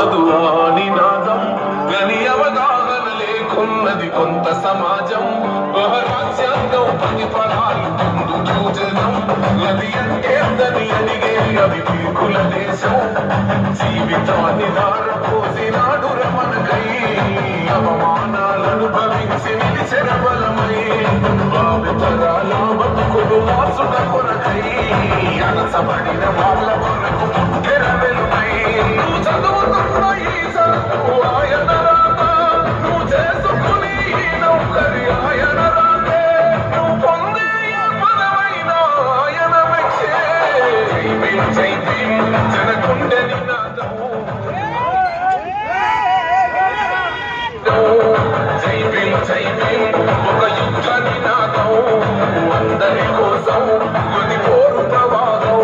కాదు ఆ నినాదం గని అవగాహన లేకున్నది కొంత సమాజం రాజ్యాంగం ప్రతిఫలాలు ముందు చూచడం అది అంటే అందని అడిగే అవి పీకుల దేశం జీవితాన్ని దారపోసినాడు రమణకై అవమానాలను భవించి నిలిచిన బలమై భావితరాల బతుకులు మార్చుట కొరకై అనసబడిన వాళ్ళ కొరకు పుట్టిన వెలుగై నువ్వు చదువుతున్న ఈ చదువు ఆయన రాక నువ్వు చేసుకుని ఈ నౌకరి ఆయన రాకే నువ్వు పొందే పదమైన ఆయన మెచ్చే చైతి జనకుండె నినాదము ఒక యుద్ధ నినాదం అందరి కోసం యుద్ధి పోరు ప్రవాహం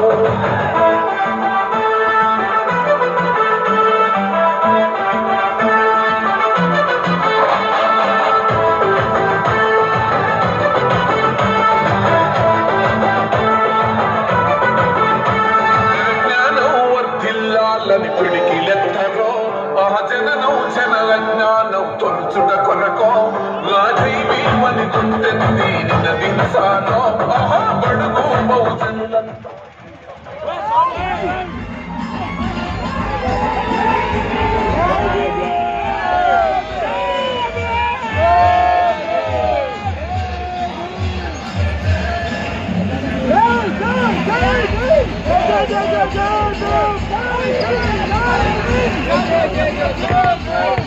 జ్ఞానం వర్ధిల్లాలని పిడికిలెత్తరో ఆ జననం జనజ్ఞానం తొలుచుట కొనకో గాజీమని గుంటెత్తి నినదించాలో బడుగు బహుజనులంతా Go!